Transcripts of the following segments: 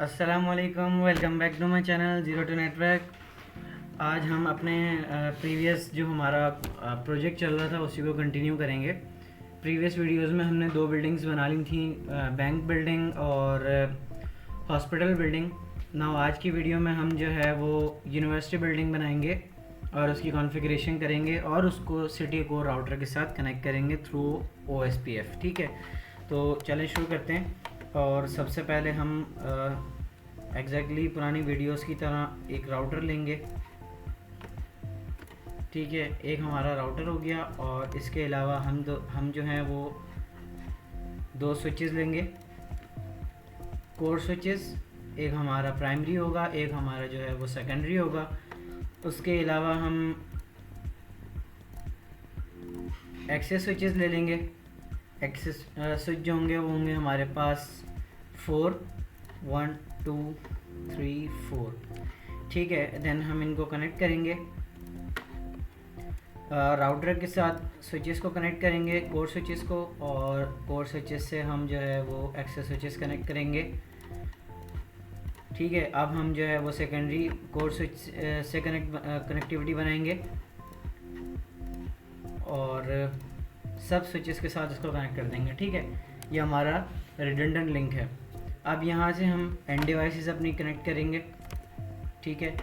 अस्सलामुअलैकुम, welcome back to my channel zero to network. आज हम अपने प्रीवियस जो हमारा प्रोजेक्ट चल रहा था उसी को कंटिन्यू करेंगे। प्रीवियस वीडियोस में हमने दो बिल्डिंग्स बना ली थी, बैंक बिल्डिंग और हॉस्पिटल बिल्डिंग। नाउ आज की वीडियो में हम जो है वो यूनिवर्सिटी बिल्डिंग बनाएंगे और उसकी कॉन्फ़िगरेशन करेंगे और उसको सिटी को राउटर के साथ कनेक्ट करेंगे थ्रू OSPF। ठीक है, तो चलें शुरू करते हैं। और सबसे पहले हम एग्जैक्टली पुरानी वीडियोस की तरह एक राउटर लेंगे। ठीक है, एक हमारा राउटर हो गया और इसके अलावा हम जो हैं वो दो स्विचेस लेंगे, कोर स्विचेस। एक हमारा प्राइमरी होगा, एक हमारा जो है वो सेकेंडरी होगा। उसके अलावा हम एक्सेस स्विचेस ले लेंगे। एक्सेस स्विच जो होंगे वो होंगे हमारे पास 4, 1 2 3 4। ठीक है, देन हम इनको कनेक्ट करेंगे राउटर के साथ। स्विचेस को कनेक्ट करेंगे, कोर स्विचेस को, और कोर स्विचेस से हम जो है वो एक्सेस स्विचेस कनेक्ट करेंगे। ठीक है, अब हम जो है वो सेकेंडरी कोर स्विच से कनेक्टिविटी बनाएंगे और सब स्विचेस के साथ इसको कनेक्ट कर देंगे। ठीक है, ये हमारा रिडंडेंट लिंक है। अब यहाँ से हम एंड डिवाइसेस अपनी कनेक्ट करेंगे। ठीक है,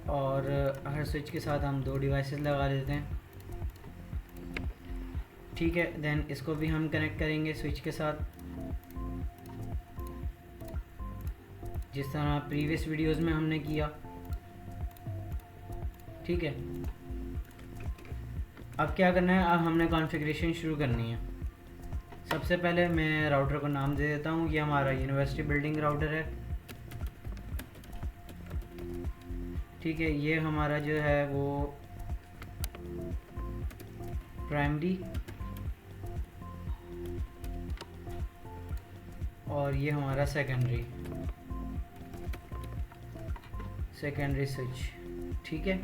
और हर स्विच के साथ हम दो डिवाइसेस लगा देते हैं। ठीक है, देन इसको भी हम कनेक्ट करेंगे स्विच के साथ, जिस तरह प्रीवियस वीडियोस में हमने किया। ठीक है, अब क्या करना है, अब हमने कॉन्फ़िगरेशन शुरू करनी है। सबसे पहले मैं राउटर को नाम दे देता हूँ। ये हमारा यूनिवर्सिटी बिल्डिंग राउटर है। ठीक है, ये हमारा जो है वो प्राइमरी और ये हमारा सेकेंडरी स्विच। ठीक है,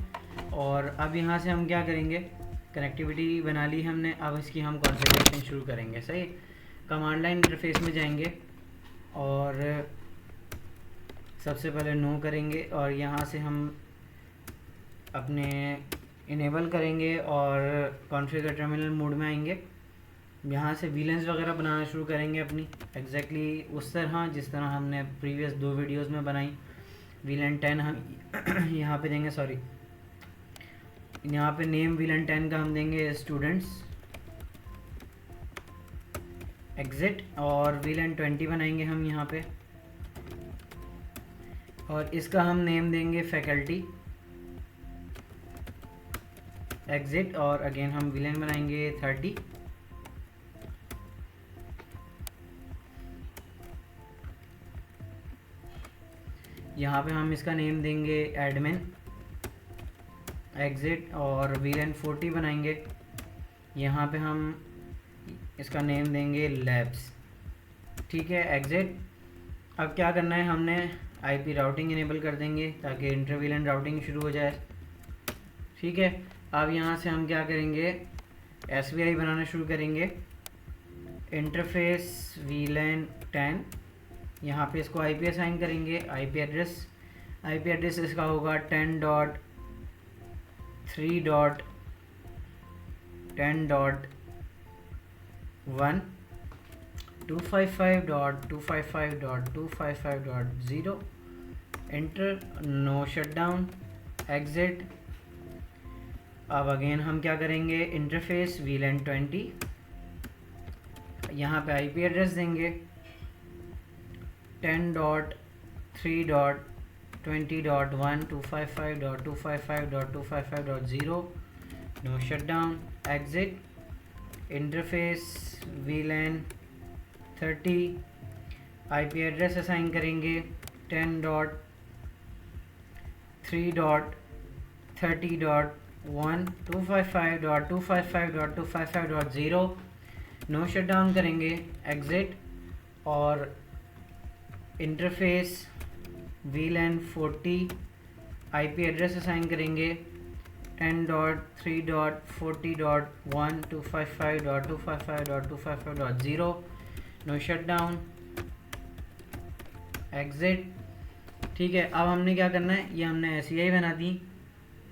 और अब यहाँ से हम क्या करेंगे, कनेक्टिविटी बना ली हमने, अब इसकी हम कॉन्फ़िगरेशन शुरू करेंगे। सही, कमांड लाइन इंटरफेस में जाएंगे और सबसे पहले नो करेंगे और यहाँ से हम अपने इनेबल करेंगे और कॉन्फ़िगर टर्मिनल मोड में आएंगे। यहाँ से वीलेंस वगैरह बनाना शुरू करेंगे अपनी, एग्जैक्टली उस तरह जिस तरह हमने प्रीवियस दो वीडियोस में बनाई। वीलन 10 हम यहाँ पे देंगे, सॉरी, यहाँ पे नेम वीलन 10 का हम देंगे स्टूडेंट्स एग्जिट, और वीलन 20 बनाएंगे हम यहाँ पे, और इसका हम नेम देंगे फैकल्टी एग्जिट, और अगेन हम वीलन बनाएंगे 30। यहाँ पे हम इसका नेम देंगे एडमिन एग्जिट, और वीलन 40 बनाएंगे। यहाँ पे हम इसका नेम देंगे लैब्स। ठीक है, एग्जिट। अब क्या करना है, हमने IP राउटिंग इनेबल कर देंगे ताकि इंटर वीलन राउटिंग शुरू हो जाए। ठीक है, अब यहाँ से हम क्या करेंगे, SVI बनाना शुरू करेंगे। इंटरफेस वीलन 10, यहाँ पे इसको IP असाइन करेंगे। IP एड्रेस इसका होगा 10.3.10.1 255.255.255.0। Enter, no shutdown, exit. अब अगेन हम क्या करेंगे, इंटरफेस वीलन 20, यहाँ पे IP एड्रेस देंगे 10.3.20.1 255.255.255.0, no shutdown, exit. Interface VLAN 30, IP address assign करेंगे 10.3.30.1 255.255.255.0, नो शटडाउन करेंगे, एग्जिट। और interface VLAN 40, IP address assign करेंगे 10.3.40.1 255.255.255.0, नो शटडाउन, एग्जिट। ठीक है, अब हमने क्या करना है, ये हमने SCI बना दी।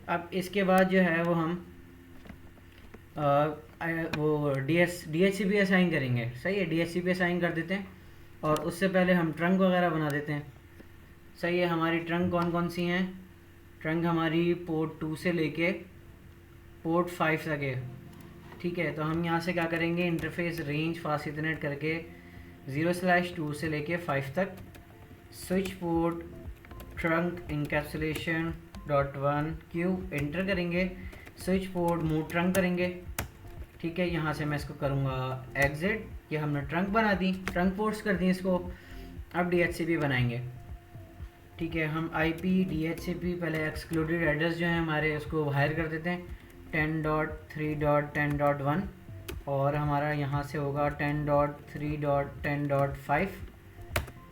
अब इसके बाद जो है वो हम वो DHCP असाइन करेंगे। सही है, DHCP असाइन कर देते हैं और उससे पहले हम ट्रंक वगैरह बना देते हैं। सही है, हमारी ट्रंक कौन कौन सी हैं? ट्रंक हमारी पोर्ट 2 से लेके पोर्ट 5 तक है। ठीक है, तो हम यहाँ से क्या करेंगे, इंटरफेस रेंज फास्ट इथरनेट करके 0/2 से लेके 5 तक switch port trunk encapsulation .1 Q enter करेंगे, स्विच पोर्ट मूव ट्रंक करेंगे। ठीक है, यहाँ से मैं इसको करूँगा एग्जिट। ये हमने ट्रंक बना दी, ट्रंक पोर्ट्स कर दी इसको। अब DHCP बनाएंगे। ठीक है, हम IP DHCP पहले एक्सक्लूडेड एड्रेस जो है हमारे उसको बाहर कर देते हैं 10.3.10.1 और हमारा यहाँ से होगा 10.3.10.5।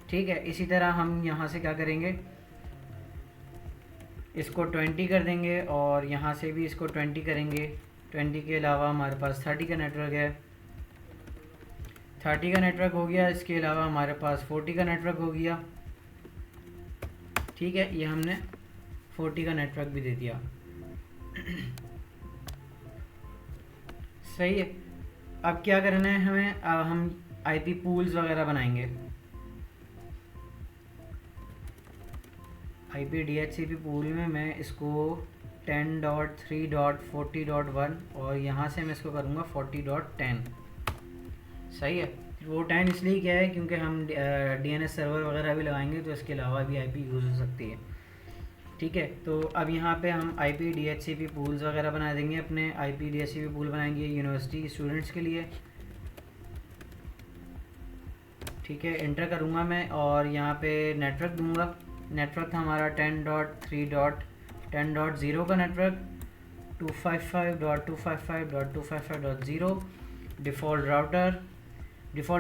ठीक है, इसी तरह हम यहाँ से क्या करेंगे, इसको 20 कर देंगे और यहाँ से भी इसको 20 करेंगे। 20 के अलावा हमारे पास 30 का नेटवर्क है, 30 का नेटवर्क हो गया। इसके अलावा हमारे पास 40 का नेटवर्क हो गया। ठीक है, ये हमने 40 का नेटवर्क भी दे दिया। सही है, अब क्या करना है हमें, अब हम IP पूल्स वगैरह बनाएंगे। IP DHCP पूल में मैं इसको 10.3.40.1 और यहाँ से मैं इसको करूँगा 40.10। सही है, वो 10 इसलिए क्या है क्योंकि हम DNS सर्वर वगैरह भी लगाएंगे तो इसके अलावा भी IP यूज़ हो सकती है। ठीक है, तो अब यहाँ पे हम IP DHCP पूल्स वगैरह बना देंगे। अपने IP DHCP पूल बनाएंगे यूनिवर्सिटी स्टूडेंट्स के लिए। ठीक है, एंटर करूँगा मैं और यहाँ पे नेटवर्क दूंगा। नेटवर्क था हमारा 10.3.10.0 का नेटवर्क, 255.255.255.0 डिफ़ॉल्ट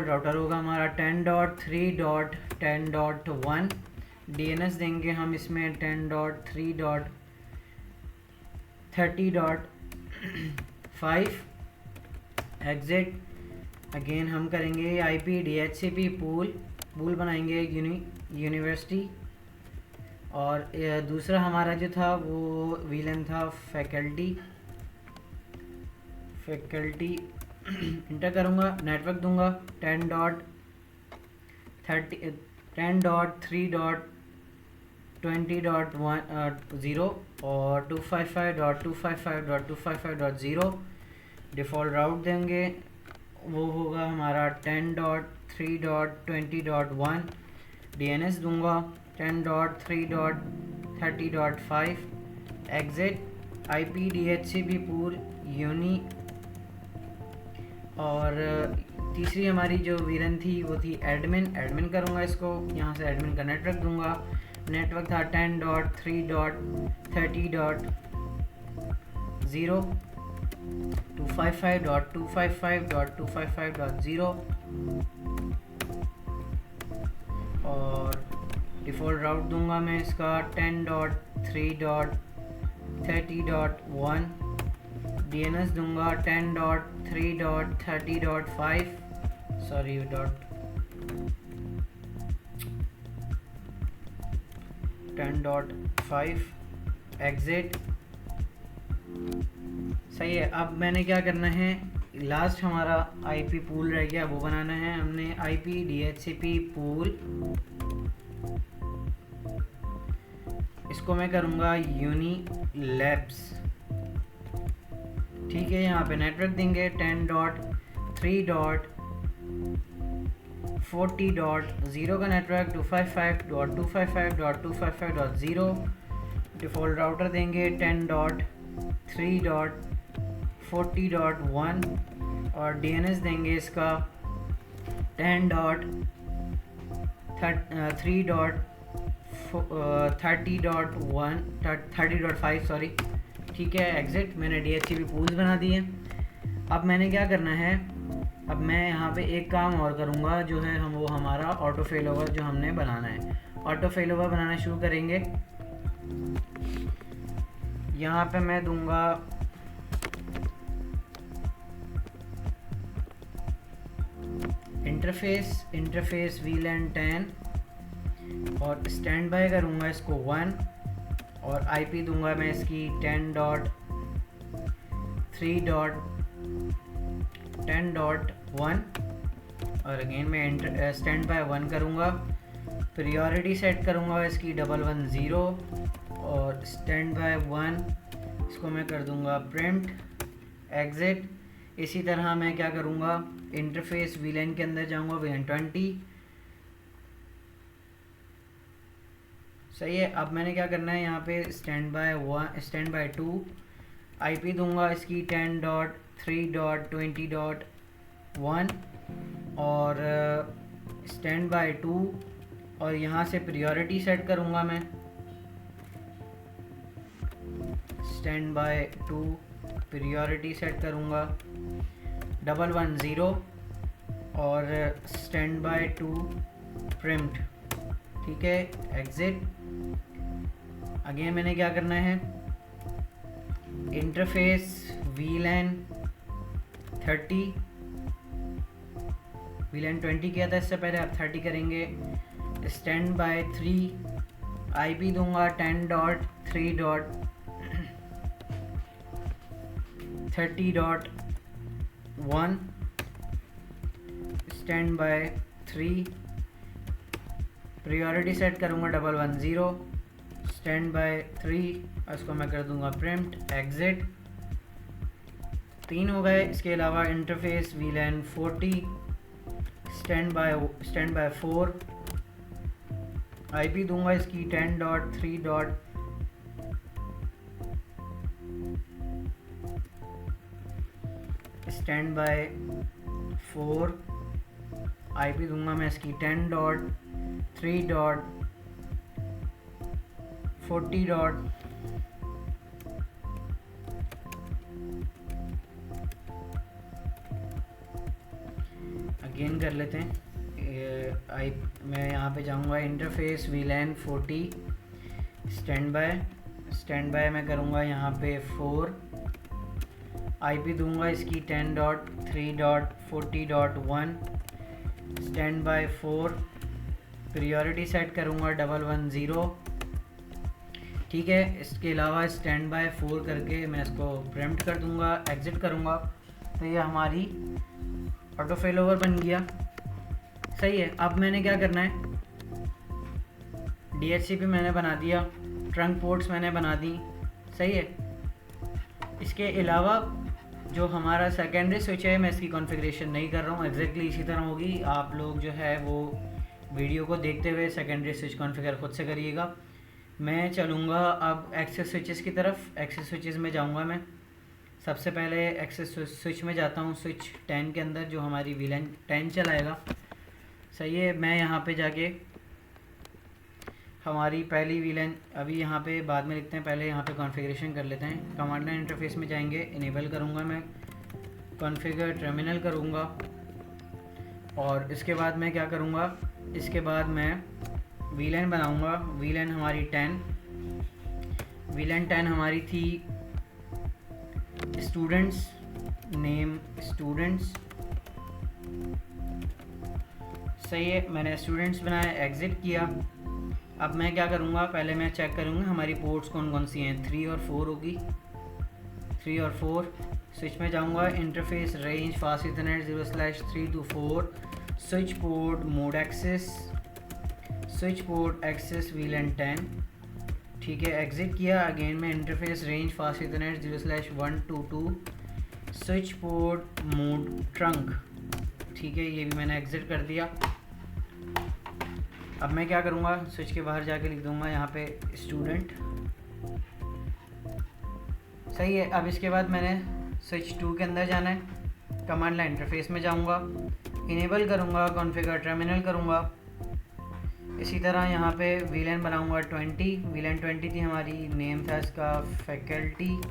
राउटर होगा हमारा 10.3.10.1। DNS देंगे हम इसमें 10.3.30.5 एग्ज़िट। अगेन हम करेंगे IP DHCP पूल बनाएंगे यूनिवर्सिटी और दूसरा हमारा जो था वो VLAN था फैकल्टी। इंटर करूँगा, नेटवर्क दूंगा 10.3.20.1 और 255.255.255.0। डिफ़ॉल्ट राउट देंगे, वो होगा हमारा 10.3.20.1। DNS दूंगा 10.3.30.5 एग्ज़िट। IP DHCP पूल यूनी और तीसरी हमारी जो वीरन थी वो थी एडमिन करूँगा इसको। यहाँ से एडमिन का नेटवर्क दूंगा। नेटवर्क था 10.3.30.0 255.255.255.0 और डिफ़ॉल्ट राउट दूंगा मैं इसका 10.3.30.1। DNS दूंगा 10.3.30.5 सॉरी 10.5 एग्ज़िट। सही है, अब मैंने क्या करना है, लास्ट हमारा IP पूल रह गया, वो बनाना है हमने। IP DHCP पूल, इसको मैं करूँगा यूनिलैब्स। ठीक है, यहाँ पे नेटवर्क देंगे 10.3.40.0 का नेटवर्क, 255.255.255.0। डिफ़ॉल्ट राउटर देंगे 10.3.40.1 और DNS देंगे इसका 10.3.30.5 सॉरी। ठीक है, एग्ज़िट। मैंने DHCP पूल्स बना दिए। अब मैंने क्या करना है, अब मैं यहाँ पे एक काम और करूँगा जो है वो हमारा ऑटो फेल ओवर जो हमने बनाना है। ऑटो फेल ओवर बनाना शुरू करेंगे। यहाँ पे मैं दूंगा इंटरफेस VLAN 10 और स्टैंड बाय करूँगा इसको 1 और आईपी दूंगा मैं इसकी 10.3.10.1 और अगेन मैं स्टैंड बाय 1 करूँगा। प्रायोरिटी सेट करूँगा इसकी 110 और स्टैंड बाय 1 इसको मैं कर दूँगा प्रिंट एग्जिट। इसी तरह मैं क्या करूँगा, इंटरफेस वीलन के अंदर जाऊँगा, वीलन 20 सही है। अब मैंने क्या करना है, यहाँ पे स्टैंड बाय 2 आईपी दूंगा इसकी 10.3.20.1 और स्टैंड बाय 2 और यहाँ से प्रायोरिटी सेट करूँगा मैं स्टैंड बाय 2 प्रायोरिटी सेट करूँगा 110 और स्टैंड बाय 2 प्रिंट, ठीक है, एग्जिट। अगेन मैंने क्या करना है, इंटरफेस वीलन 20 किया था इससे पहले, अब 30 करेंगे। स्टैंड बाय 3 आईपी दूंगा 10.3.30.1 स्टैंड बाय 3 प्रायोरिटी सेट करूँगा 110 स्टैंड बाय 3 इसको मैं कर दूँगा प्रिंट एग्जिट। 3 हो गए। इसके अलावा interface VLAN 40 stand by 4 IP दूंगा इसकी 10.3. स्टैंड बाय 4 आईपी दूंगा मैं इसकी 10.3.40. अगेन कर लेते हैं। मैं यहाँ पे जाऊँगा इंटरफेस वीलन 40 स्टैंड बाय मैं करूँगा यहाँ पे 4 आईपी दूंगा इसकी 10.3.40.1 स्टैंड बाय 4 प्रायोरिटी सेट करूँगा 110, ठीक है। इसके अलावा स्टैंड बाय 4 करके मैं इसको प्रिंट कर दूँगा, एग्जिट करूँगा। तो ये हमारी ऑटो फेल ओवर बन गया, सही है। अब मैंने क्या करना है, DHCP मैंने बना दिया, ट्रंक पोर्ट्स मैंने बना दी, सही है। इसके अलावा जो हमारा सेकेंडरी स्विच है मैं इसकी कॉन्फ़िगरेशन नहीं कर रहा हूँ, एग्जैक्टली इसी तरह होगी। आप लोग जो है वो वीडियो को देखते हुए सेकेंडरी स्विच कॉन्फ़िगर खुद से करिएगा। मैं चलूँगा अब एक्सेस स्विचेस की तरफ। एक्सेस स्विचेस में जाऊँगा मैं, सबसे पहले एक्सेस स्विच में जाता हूँ, स्विच 10 के अंदर जो हमारी वीलन 10 चलाएगा, सही है। मैं यहाँ पे जाके हमारी पहली वीलन अभी यहाँ पे बाद में लिखते हैं, पहले यहाँ पे कॉन्फ़िगरेशन कर लेते हैं। कमांड लाइन इंटरफेस में जाएंगे, इनेबल करूँगा मैं, कॉन्फ़िगर टर्मिनल करूँगा और इसके बाद मैं क्या करूँगा, इसके बाद मैं वीलन बनाऊँगा। वीलन हमारी 10 हमारी थी स्टूडेंट्स, नेम स्टूडेंट्स, सही है। मैंने स्टूडेंट्स बनाया, एग्जिट किया। अब मैं क्या करूँगा, पहले मैं चेक करूँगा हमारी पोर्ट्स कौन कौन सी हैं, 3 और 4 होगी, 3 और 4। स्विच में जाऊँगा, interface range fast ethernet 0/3 to 4 switch port mode access, switch port access VLAN 10, ठीक है, एग्जिट किया। अगेन मैं interface range fast ethernet 0/1 to 2 switch port mode trunk, ठीक है, ये भी मैंने एग्जिट कर दिया। अब मैं क्या करूँगा, स्विच के बाहर जाके लिख दूँगा यहाँ पे स्टूडेंट, सही है। अब इसके बाद मैंने स्विच 2 के अंदर जाना है, कमांड लाइन इंटरफेस में जाऊँगा, इनेबल करूँगा, कॉन्फ़िगर टर्मिनल करूँगा। इसी तरह यहाँ पे वीलन बनाऊँगा 20, वीलन 20 थी हमारी, नेम था इसका फैकल्टी,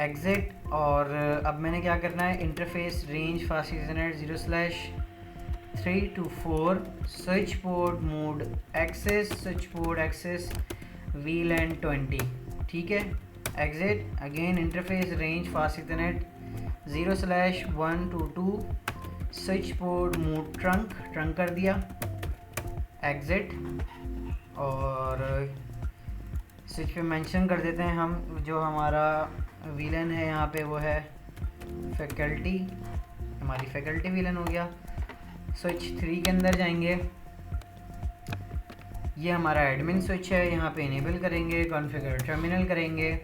एग्जिट। और अब मैंने क्या करना है, interface range fast ethernet 0/3 to 4 switch port mode access, switch port access VLAN 20, ठीक है, exit. Again interface range fast ethernet 0/122 switch port mode trunk कर दिया, एग्ज़िट। और स्विच पे मेंशन कर देते हैं हम, जो हमारा विलन है यहाँ पे वो है फैकल्टी, हमारी फैकल्टी विलन हो गया। स्विच 3 के अंदर जाएंगे, ये हमारा एडमिन स्विच है, यहाँ पे इनेबल करेंगे, कॉन्फ़िगर टर्मिनल करेंगे,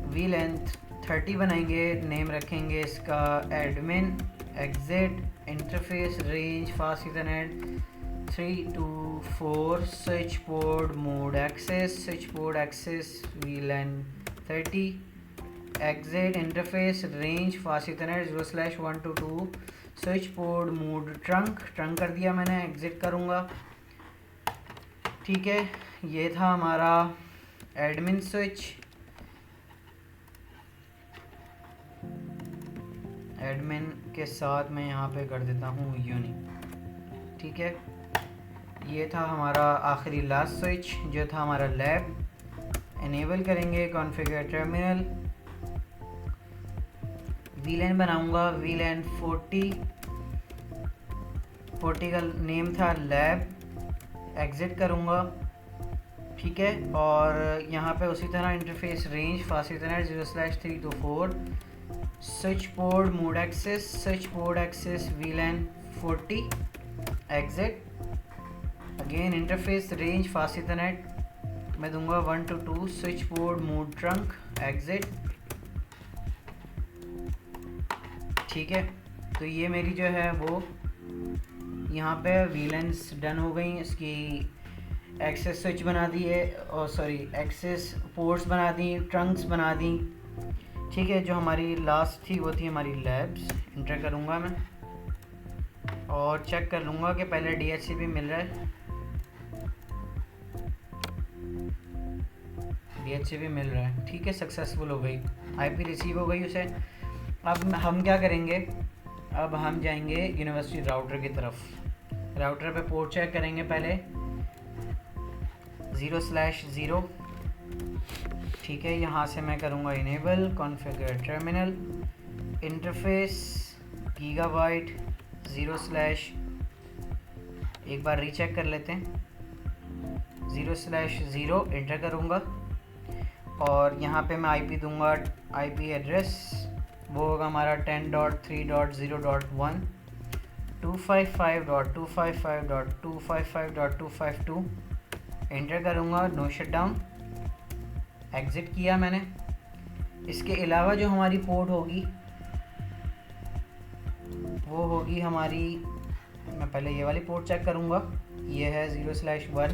वी लेंथ 30 बनाएंगे, नेम रखेंगे इसका admin, exit, interface range fast ethernet 3 to 4 switch port mode access VLAN 30, exit, interface range fast ethernet 0/1 to 2 switch port mode trunk कर दिया मैंने, एग्जिट करूँगा। ठीक है, ये था हमारा एडमिन स्विच। एडमिन के साथ मैं यहाँ पे कर देता हूँ यूनी। ठीक है, ये था हमारा आखिरी लास्ट स्विच जो था हमारा लैब। इनेबल करेंगे, कॉन्फ़िगर टर्मिनल, वीलैन बनाऊँगा, वीलैन 40 का नेम था लैब, एग्ज़िट करूँगा। ठीक है, और यहाँ पे उसी तरह interface range fast ethernet 0/3 to 4 switch port mode access VLAN 40, exit. Again interface range fast ethernet मैं दूंगा 1 to 2 switch port mode trunk, exit. ठीक है, तो ये मेरी जो है वो यहाँ पे वीलेंस डन हो गई। इसकी एक्सेस स्विच बना दी है, और सॉरी एक्सेस पोर्ट्स बना दी, ट्रंक्स बना दी। ठीक है, जो हमारी लास्ट थी वो थी हमारी लैब्स। इंटर करूँगा मैं और चेक कर लूँगा कि पहले DHCP मिल रहा है, DHCP मिल रहा है। ठीक है, सक्सेसफुल हो गई, IP रिसीव हो गई उसे। अब हम क्या करेंगे, अब हम जाएंगे यूनिवर्सिटी राउटर की तरफ। राउटर पे पोर्ट चेक करेंगे पहले 0/0। ठीक है, यहाँ से मैं करूँगा enable, configure terminal, interface gigabyte 0/ एक बार रीचेक कर लेते हैं, 0/0 इंटर करूँगा। और यहाँ पे मैं IP दूंगा, IP एड्रेस वो होगा हमारा 10.3.0.1 255.255.255.252। इंटर करूँगा, नो शटडाउन, एग्ज़िट किया मैंने। इसके अलावा जो हमारी पोर्ट होगी वो होगी हमारी, मैं पहले ये वाली पोर्ट चेक करूँगा, ये है 0/1।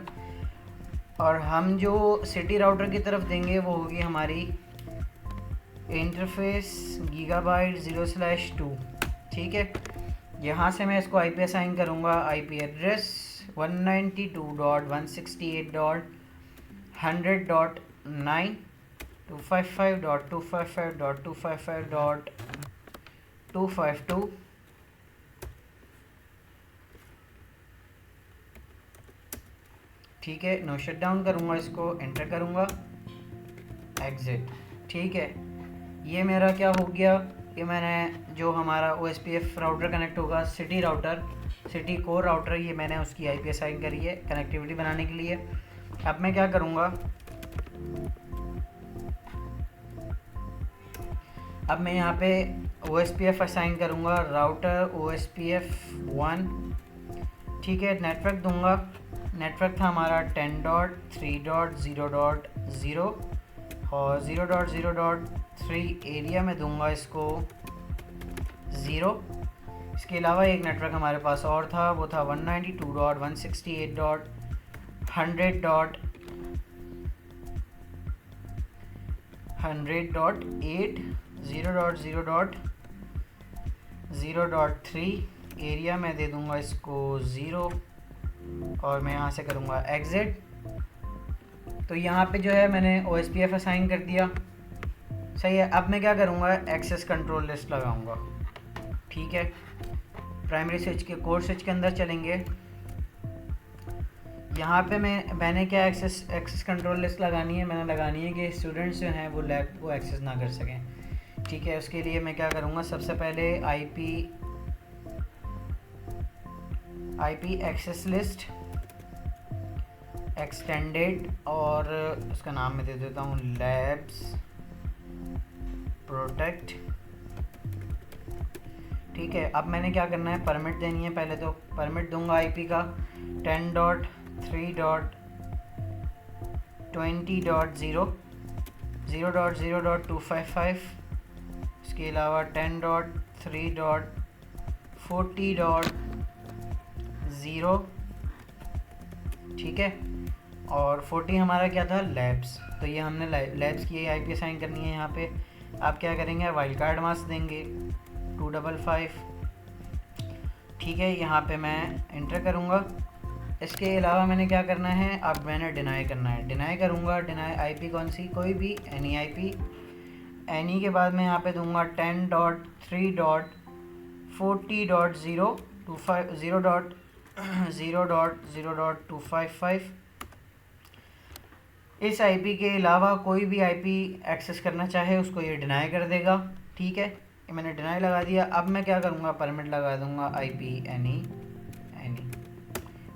और हम जो सिटी राउटर की तरफ देंगे वो होगी हमारी इंटरफेस गीगाबाइट 0/2। ठीक है, यहाँ से मैं इसको IP असाइन करूँगा, IP एड्रेस 192.168.100.9 255.255.255.252। ठीक है, नो शट डाउन करूँगा, इसको एंटर करूँगा, एग्ज़िट। ठीक है, ये मेरा क्या हो गया कि मैंने जो हमारा OSPF राउटर कनेक्ट होगा, city router, city core router, ये मैंने उसकी IP असाइन करी है कनेक्टिविटी बनाने के लिए। अब मैं क्या करूँगा, अब मैं यहाँ पे OSPF असाइन करूँगा, राउटर OSPF 1। ठीक है, नेटवर्क दूँगा, नेटवर्क था हमारा 10.3.0.0 और 0.0.3 एरिया में दूंगा इसको 0। इसके अलावा एक नेटवर्क हमारे पास और था, वो था 192.168.100.8 0.0.0.3 एरिया में दे दूंगा इसको 0 और मैं यहाँ से करूँगा एग्ज़िट। तो यहाँ पे जो है मैंने OSPF असाइन कर दिया, सही है। अब मैं क्या करूँगा, एक्सेस कंट्रोल लिस्ट लगाऊँगा। ठीक है, प्राइमरी स्विच के कोर स्विच के अंदर चलेंगे। यहाँ पे मैंने क्या एक्सेस कंट्रोल लिस्ट लगानी है, मैंने लगानी है कि स्टूडेंट्स जो हैं वो लैब को एक्सेस ना कर सकें। ठीक है, उसके लिए मैं क्या करूँगा, सबसे पहले आईपी एक्सेस लिस्ट एक्सटेंडेड, और उसका नाम मैं दे देता हूँ लैब्स प्रोटेक्ट। ठीक है, अब मैंने क्या करना है, परमिट देनी है। पहले तो परमिट दूंगा आईपी का 10.3.20.0 0.0.255, इसके अलावा 10.3.40.0। ठीक है, और 40 हमारा क्या था, लैब्स। तो ये हमने लैब्स की आईपी असाइन करनी है। यहाँ पे आप क्या करेंगे, वाइल्ड कार्ड मास्क देंगे 255। ठीक है, यहाँ पे मैं इंटर करूँगा। इसके अलावा मैंने क्या करना है, अब मैंने डिनाई करना है। डिनाई करूँगा, डिनाई आईपी कौन सी, कोई भी एनी आईपी। एनी के बाद मैं यहाँ पे दूंगा 10.3.40.0.0.0.255। इस आईपी के अलावा कोई भी आईपी एक्सेस करना चाहे उसको ये डिनाई कर देगा। ठीक है, ये मैंने डिनाई लगा दिया। अब मैं क्या करूँगा, परमिट लगा दूंगा आईपी एनी।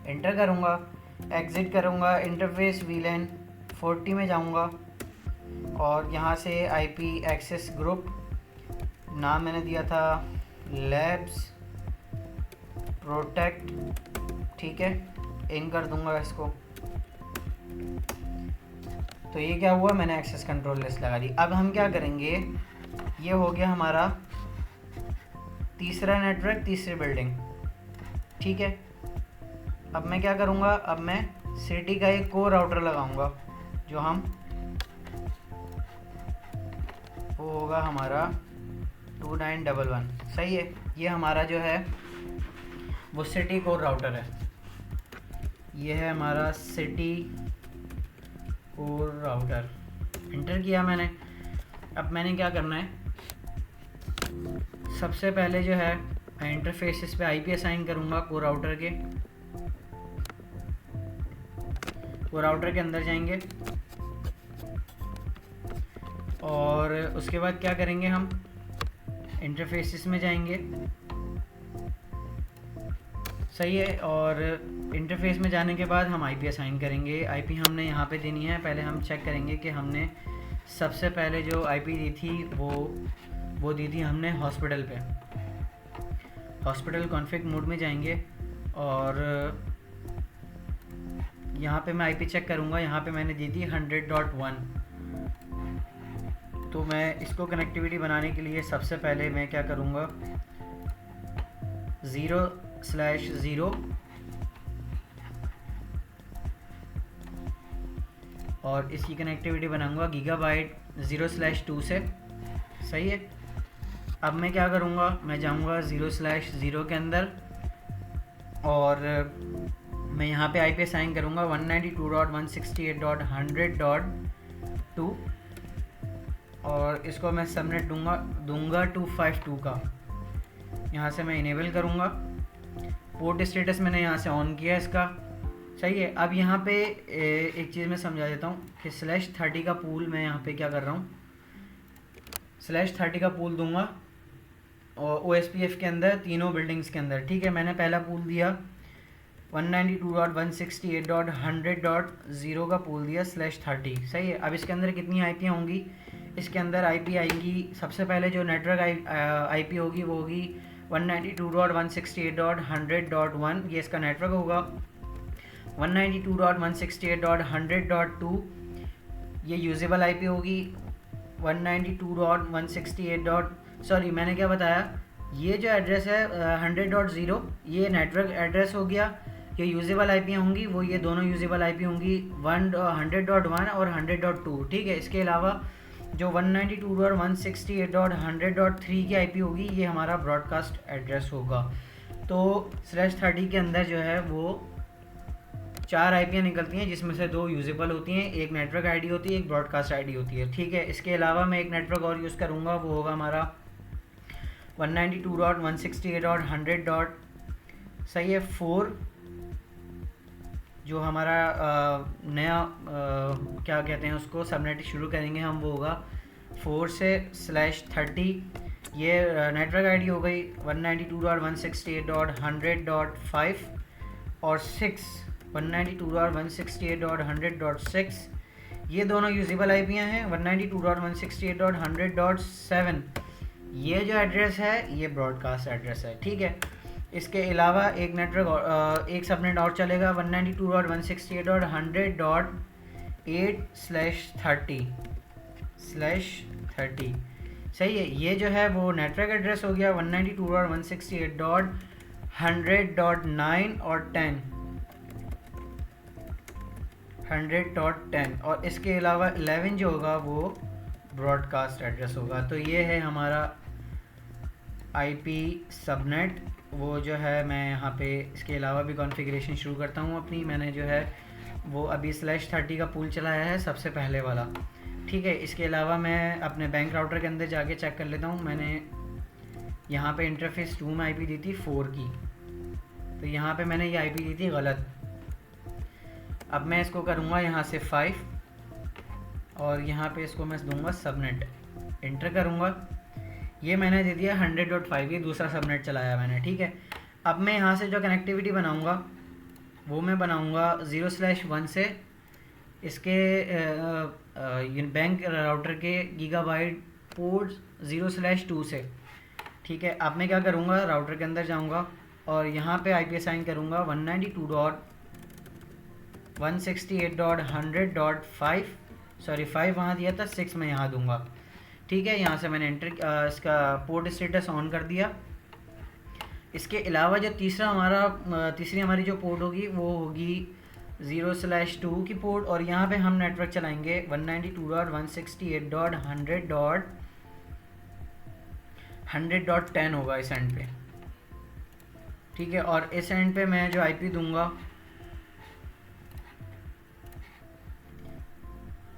इंटर करूँगा, एग्ज़िट करूँगा, इंटरफेस वीलैन 40 में जाऊँगा, और यहाँ से आईपी एक्सेस ग्रुप नाम मैंने दिया था लैब्स प्रोटेक्ट। ठीक है, इन कर दूँगा इसको। तो ये क्या हुआ, मैंने एक्सेस कंट्रोल लिस्ट लगा दी। अब हम क्या करेंगे, ये हो गया हमारा तीसरा नेटवर्क, तीसरी बिल्डिंग। ठीक है, अब मैं क्या करूँगा, अब मैं सिटी का एक कोर राउटर लगाऊंगा, जो वो होगा हमारा 2911। सही है, ये हमारा जो है वो सिटी कोर राउटर है। ये है हमारा सिटी कोर राउटर। इंटर किया मैंने। अब मैंने क्या करना है, सबसे पहले जो है मैं इंटरफेसेस पे आईपी असाइन करूँगा कोर राउटर के। कोर राउटर के अंदर जाएंगे, और उसके बाद क्या करेंगे, हम इंटरफेसेस में जाएंगे। सही है, और इंटरफेस में जाने के बाद हम आईपी असाइन करेंगे। आईपी हमने यहाँ पे देनी है। पहले हम चेक करेंगे कि हमने सबसे पहले जो आईपी दी थी वो दी थी हमने हॉस्पिटल पे। हॉस्पिटल कॉन्फ़िग मोड में जाएंगे, और यहाँ पे मैं आईपी चेक करूँगा। यहाँ पे मैंने दी थी 100.1। तो मैं इसको कनेक्टिविटी बनाने के लिए सबसे पहले मैं क्या करूँगा, 0/0 और इसकी कनेक्टिविटी बनाऊँगा गीगाबाइट 0/2 से। सही है, अब मैं क्या करूँगा, मैं जाऊँगा 0/0 के अंदर, और मैं यहाँ पे आईपी असाइन करूँगा 192.168.100.2, और इसको मैं सबनेट दूंगा 252 का। यहाँ से मैं इनेबल करूँगा। पोर्ट स्टेटस मैंने यहाँ से ऑन किया इसका। सही है, अब यहाँ पे एक चीज़ मैं समझा देता हूँ कि /30 का पूल मैं यहाँ पे क्या कर रहा हूँ, /30 का पूल दूंगा और OSPF के अंदर तीनों बिल्डिंग्स के अंदर। ठीक है, मैंने पहला पूल दिया 192.168.100.0 का पूल दिया /30। सही है, अब इसके अंदर कितनी आईपी होंगी, इसके अंदर आईपी आएंगी, सबसे पहले जो नेटवर्क आईपी होगी वो होगी 192.168.100.1, ये इसका नेटवर्क होगा। 192.168.100.2 ये यूजेबल आईपी होगी। 192.168. सॉरी, मैंने क्या बताया, ये जो एड्रेस है 100.0 ये नेटवर्क एड्रेस हो गया। ये यूजेबल आईपी होंगी, वो ये दोनों यूजेबल आईपी होंगी 100.1 और 100.2। ठीक है, इसके अलावा जो 192.168.100.3 की आईपी होगी ये हमारा ब्रॉडकास्ट एड्रेस होगा। तो /30 के अंदर जो है वो 4 आईपियाँ निकलती हैं, जिसमें से 2 यूजेबल होती हैं, एक नेटवर्क आईडी होती है, एक ब्रॉडकास्ट आईडी होती है। ठीक है, इसके अलावा मैं एक नेटवर्क और यूज़ करूँगा, वो होगा हमारा 192.168.100. सही है 4, जो हमारा नया क्या कहते हैं उसको सबनेट शुरू करेंगे हम, वो होगा 4 से /30, ये नेटवर्क आईडी हो गई 192.168.100.5 और 6 192.168.100.6, ये दोनों यूजेबल आईपी हैं। 192.168.100.7 ये जो एड्रेस है ये ब्रॉडकास्ट एड्रेस है, ठीक है। इसके अलावा एक नेटवर्क एक सबनेट और चलेगा 192.168.100.8/30/30, सही है। ये जो है वो नेटवर्क एड्रेस हो गया 192.168.100.9 और 100.10, और इसके अलावा 11 जो होगा वो ब्रॉडकास्ट एड्रेस होगा। तो ये है हमारा आईपी सबनेट। वो जो है मैं यहाँ पे इसके अलावा भी कॉन्फ़िगरेशन शुरू करता हूँ अपनी। मैंने जो है वो अभी /30 का पूल चलाया है सबसे पहले वाला, ठीक है। इसके अलावा मैं अपने बैंक राउटर के अंदर जाके चेक कर लेता हूँ। मैंने यहाँ पे इंटरफेस 2 में आईपी दी थी 4 की, तो यहाँ पे मैंने ये आईपी दी थी गलत। अब मैं इसको करूँगा यहाँ से 5 और यहाँ पे इसको मैं दूंगा सबनेट, इंटर करूँगा। ये मैंने दे दिया 100.5, ये दूसरा सबनेट चलाया मैंने, ठीक है। अब मैं यहाँ से जो कनेक्टिविटी बनाऊँगा वो मैं बनाऊँगा 0/1 से इसके बैंक राउटर के गीगाबाइट पोर्ट 0/2 से, ठीक है। अब मैं क्या करूँगा, राउटर के अंदर जाऊँगा और यहाँ पे आईपी असाइन करूँगा 192.168.100.5, सॉरी 5 वहाँ दिया था, 6 मैं यहाँ दूंगा, ठीक है। यहाँ से मैंने इसका पोर्ट स्टेटस ऑन कर दिया। इसके अलावा जो तीसरी हमारी जो पोर्ट होगी वो होगी 0/2 की पोर्ट, और यहाँ पे हम नेटवर्क चलाएंगे 192.168.100.10 होगा इस एंड पे, ठीक है। और इस एंड पे मैं जो आईपी दूंगा,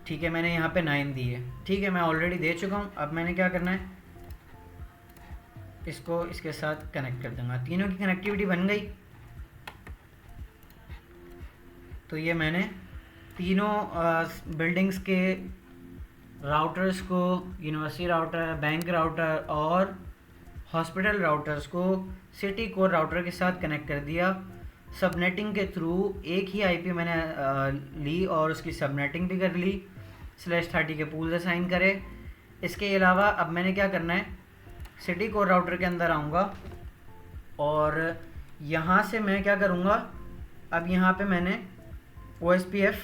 ठीक है, मैंने यहाँ पे 9 दी है, ठीक है, मैं ऑलरेडी दे चुका हूँ। अब मैंने क्या करना है, इसको इसके साथ कनेक्ट कर दूंगा। तीनों की कनेक्टिविटी बन गई। तो ये मैंने तीनों बिल्डिंग्स के राउटर्स को, यूनिवर्सिटी राउटर, बैंक राउटर और हॉस्पिटल राउटर्स को सिटी कोर राउटर के साथ कनेक्ट कर दिया। सबनेटिंग के थ्रू एक ही आईपी मैंने ली और उसकी सबनेटिंग भी कर ली। /30 के पूल्स असाइन करे। इसके अलावा अब मैंने क्या करना है, सिटी कोर राउटर के अंदर आऊँगा और यहाँ से मैं क्या करूँगा, अब यहाँ पे मैंने OSPF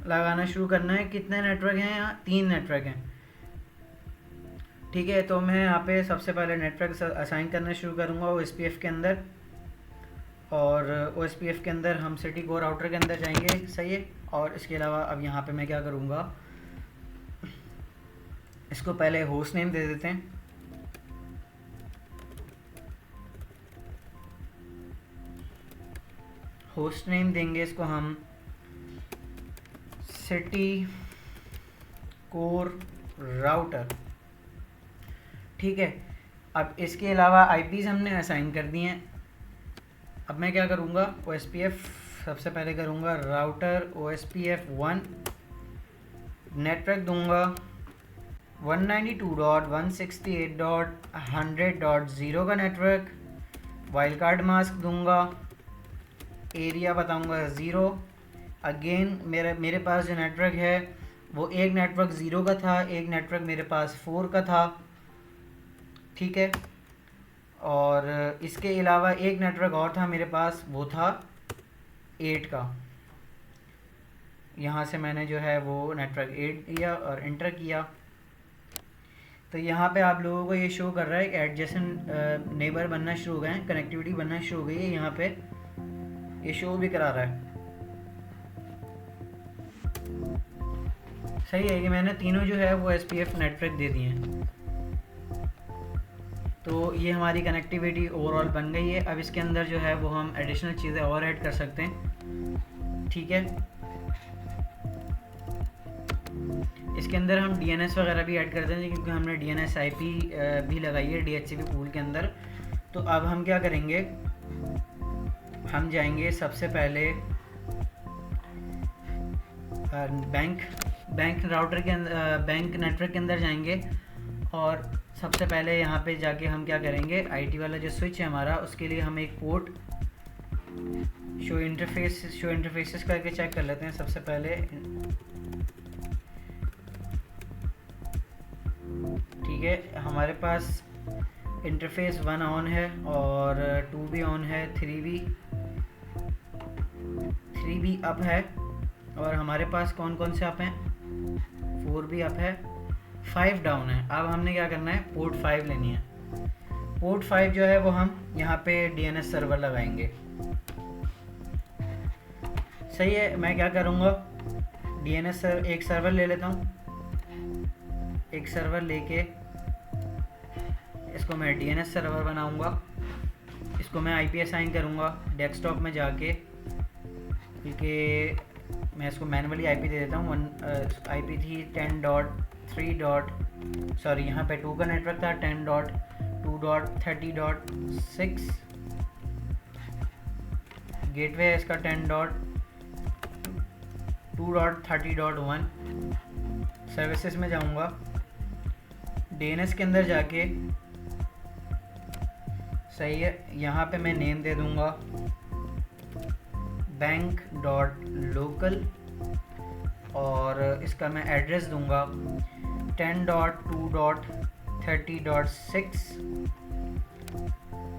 लगाना शुरू करना है। कितने नेटवर्क हैं यहाँ, 3 नेटवर्क हैं, ठीक है। तो मैं यहाँ पे सबसे पहले नेटवर्क असाइन करना शुरू करूँगा OSPF के अंदर, और OSPF के अंदर हम सिटी कोर राउटर के अंदर जाएंगे, सही है। और इसके अलावा अब यहाँ पे मैं क्या करूँगा, इसको पहले होस्ट नेम दे देते हैं। होस्ट नेम देंगे इसको हम सिटी कोर राउटर, ठीक है। अब इसके अलावा आईपीज़ हमने असाइन कर दिए हैं। अब मैं क्या करूँगा, OSPF सबसे पहले करूँगा राउटर OSPF 1, नेटवर्क दूंगा 192.168.100.0 का नेटवर्क, वाइल्ड कार्ड मास्क दूंगा, एरिया बताऊंगा 0। अगेन मेरे पास जो नेटवर्क है वो एक नेटवर्क 0 का था, एक नेटवर्क मेरे पास 4 का था, ठीक है। और इसके अलावा एक नेटवर्क और था मेरे पास, वो था 8 का। यहाँ से मैंने जो है वो नेटवर्क 8 दिया और इंटर किया। तो यहाँ पे आप लोगों को ये शो कर रहा है कि एडजेसेंट नेबर बनना शुरू हो गए हैं, कनेक्टिविटी बनना शुरू हो गई है। यहाँ पे ये शो भी करा रहा है, सही है कि मैंने तीनों जो है वो SPF नेटवर्क दे दिए हैं। तो ये हमारी कनेक्टिविटी ओवरऑल बन गई है। अब इसके अंदर जो है वो हम एडिशनल चीज़ें और ऐड कर सकते हैं, ठीक है। इसके अंदर हम DNS वगैरह भी ऐड कर देंगे क्योंकि हमने DNS IP भी लगाई है DHCP पूल के अंदर। तो अब हम क्या करेंगे, हम जाएंगे सबसे पहले बैंक राउटर के अंदर, बैंक नेटवर्क के अंदर जाएंगे और सबसे पहले यहाँ पे जाके हम क्या करेंगे, आईटी वाला जो स्विच है हमारा, उसके लिए हम एक पोर्ट शो इंटरफेसेस करके चेक कर लेते हैं सबसे पहले। ठीक है, हमारे पास इंटरफेस 1 ऑन है और 2 भी ऑन है, 3 भी अप है, और हमारे पास कौन कौन से अप हैं, 4 भी अप है, 5 डाउन है। अब हमने क्या करना है, पोर्ट 5 लेनी है। पोर्ट 5 जो है वो हम यहाँ पे डीएनएस सर्वर लगाएंगे। सही है, मैं क्या करूँगा, डीएनएस एक सर्वर ले लेता हूँ। एक सर्वर लेके इसको मैं डीएनएस सर्वर बनाऊँगा। इसको मैं आईपी असाइन करूँगा डेस्कटॉप में जाके, क्योंकि मैं इसको मैनुअली आईपी दे देता हूँ। आईपी थी 10.3. सॉरी, यहाँ पे 2 का नेटवर्क था, 10.2.30.6। गेटवे है इसका 10.2.30.1। सर्विसेज में जाऊँगा, डीएनएस के अंदर जाके, सही है, यहाँ पे मैं नेम दे दूँगा bank.local, और इसका मैं एड्रेस दूंगा 10.2.30.6।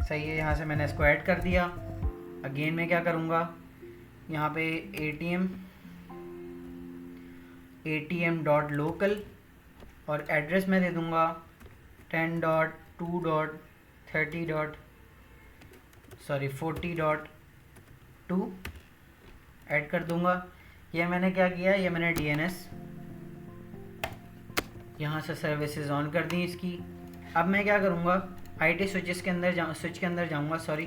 सही है, यहाँ से मैंने इसको ऐड कर दिया। अगेन मैं क्या करूँगा, यहाँ पे atm.local, और एड्रेस मैं दे दूँगा 40.2 ऐड कर दूंगा। ये मैंने क्या किया, ये मैंने डीएनएस यहाँ से सर्विसेज ऑन कर दी इसकी। अब मैं क्या करूँगा, आईटी स्विच के अंदर जाऊँगा, सॉरी,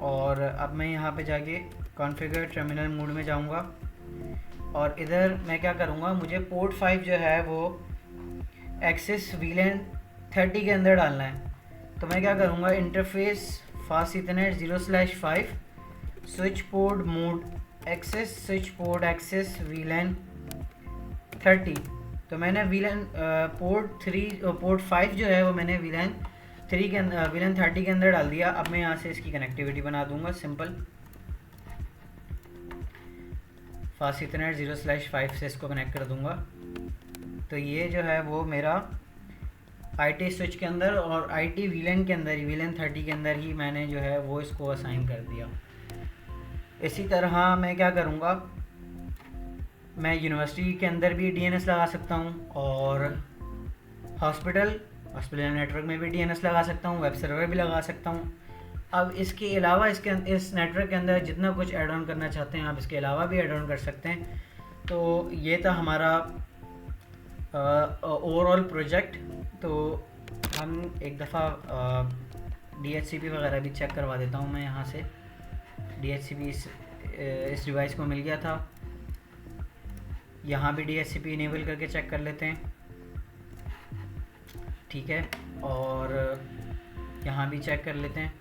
और अब मैं यहाँ पे जाके कॉन्फ़िगर टर्मिनल मोड में जाऊँगा, और इधर मैं क्या करूँगा, मुझे पोर्ट 5 जो है वो एक्सेस वीलैन 30 के अंदर डालना है। तो मैं क्या करूँगा, interface fast ethernet 0/5 switch port mode access switch port access VLAN 30। तो मैंने पोर्ट 5 जो है वो मैंने वीलैन 30 के अंदर डाल दिया। अब मैं यहाँ से इसकी कनेक्टिविटी बना दूंगा सिंपल, फास्ट इथरनेट 0/5 से इसको कनेक्ट कर दूंगा। तो ये जो है वो मेरा आईटी स्विच के अंदर और आईटी वीलैन के अंदर ही, वीलैन 30 के अंदर ही मैंने जो है वो इसको असाइन कर दिया। इसी तरह मैं क्या करूँगा, मैं यूनिवर्सिटी के अंदर भी डीएनएस लगा सकता हूँ, और हॉस्पिटल नेटवर्क में भी डीएनएस लगा सकता हूँ, वेब सर्वर भी लगा सकता हूँ। अब इसके अलावा इस नेटवर्क के अंदर जितना कुछ ऐड ऑन करना चाहते हैं आप इसके अलावा भी ऐड ऑन कर सकते हैं। तो ये था हमारा ओवरऑल प्रोजेक्ट। तो हम एक दफ़ा DHCP वगैरह भी चेक करवा देता हूँ मैं यहाँ से। DHCP इस डिवाइस को मिल गया था, यहाँ भी DHCP इनेबल करके चेक कर लेते हैं, ठीक है, और यहाँ भी चेक कर लेते हैं,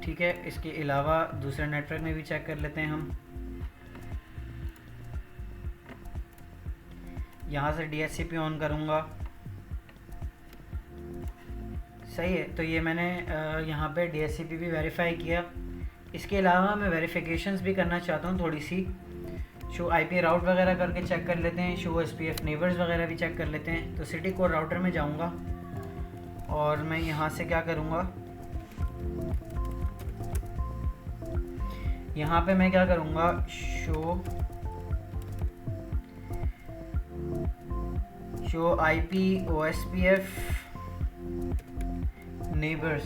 ठीक है। इसके अलावा दूसरे नेटवर्क में भी चेक कर लेते हैं हम। यहाँ से DHCP ऑन करूँगा, सही है। तो ये मैंने यहाँ पे DHCP भी वेरीफाई किया। इसके अलावा मैं वेरिफिकेशंस भी करना चाहता हूँ थोड़ी सी। शो IP राउट वगैरह करके चेक कर लेते हैं, शो SPF नेबर्स वगैरह भी चेक कर लेते हैं। तो सिटी कोर राउटर में जाऊँगा और मैं यहाँ से क्या करूँगा, यहाँ पे मैं क्या करूँगा, शो IP OSPF नेबर्स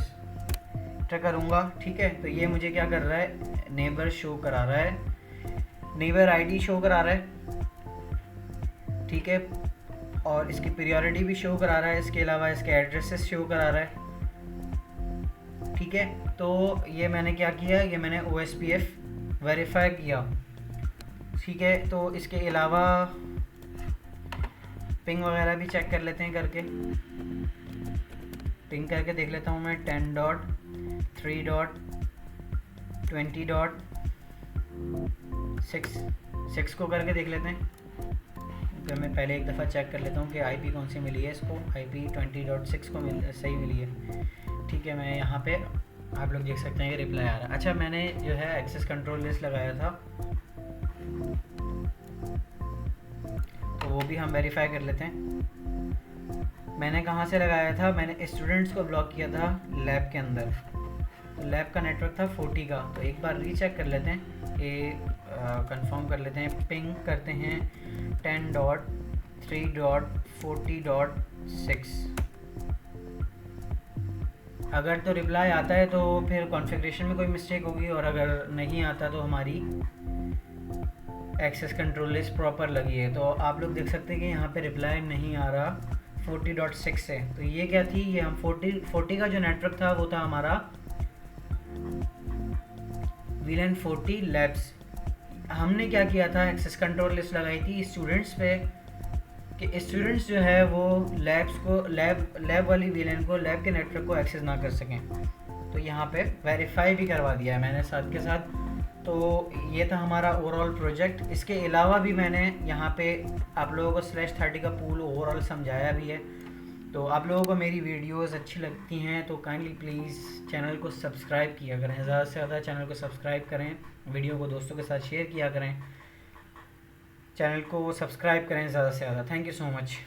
करूँगा, ठीक है। तो ये मुझे क्या कर रहा है, नेबर शो करा रहा है, नेबर ID शो करा रहा है, ठीक है, और इसकी प्रायोरिटी भी शो करा रहा है। इसके अलावा इसके एड्रेसेस शो करा रहा है, ठीक है। तो ये मैंने क्या किया, ये मैंने OSPF वेरीफाई किया, ठीक है। तो इसके अलावा पिंग वगैरह भी चेक कर लेते हैं, करके पिंग करके देख लेता हूँ मैं 10.3.20.6 6 को करके देख लेते हैं। तो मैं पहले एक दफ़ा चेक कर लेता हूँ कि IP कौन सी मिली है इसको। IP 20.6 को सही मिली है। ठीक है, मैं यहाँ पे आप लोग देख सकते हैं कि रिप्लाई आ रहा है। अच्छा, मैंने जो है एक्सेस कंट्रोल लिस्ट लगाया था, तो वो भी हम वेरीफाई कर लेते हैं। मैंने कहाँ से लगाया था, मैंने स्टूडेंट्स को ब्लॉक किया था लैब के अंदर। तो लैब का नेटवर्क था 40 का। तो एक बार रीचेक कर लेते हैं कि कंफर्म कर लेते हैं। पिंग करते हैं 10.3.40.6। अगर तो रिप्लाई आता है तो फिर कॉन्फ़िगरेशन में कोई मिस्टेक होगी, और अगर नहीं आता तो हमारी एक्सेस कंट्रोल लिस्ट प्रॉपर लगी है। तो आप लोग देख सकते हैं कि यहाँ पे रिप्लाई नहीं आ रहा 40.6 से। तो ये क्या थी, ये हम 40 का जो नेटवर्क था वो था हमारा VLAN 40 लैब्स। हमने क्या किया था, एक्सेस कंट्रोल लिस्ट लगाई थी स्टूडेंट्स पे कि स्टूडेंट्स जो है वो लैब्स को लैब वाली VLAN को, लैब के नेटवर्क को एक्सेस ना कर सकें। तो यहाँ पे वेरीफाई भी करवा दिया है मैंने साथ के साथ। तो ये था हमारा ओवरऑल प्रोजेक्ट। इसके अलावा भी मैंने यहाँ पे आप लोगों को /30 का पूल ओवरऑल समझाया भी है। तो आप लोगों को मेरी वीडियोस अच्छी लगती हैं तो काइंडली प्लीज़ चैनल को सब्सक्राइब किया करें, ज़्यादा से ज़्यादा चैनल को सब्सक्राइब करें, वीडियो को दोस्तों के साथ शेयर किया करें, चैनल को सब्सक्राइब करें ज़्यादा से ज़्यादा। Thank you so much.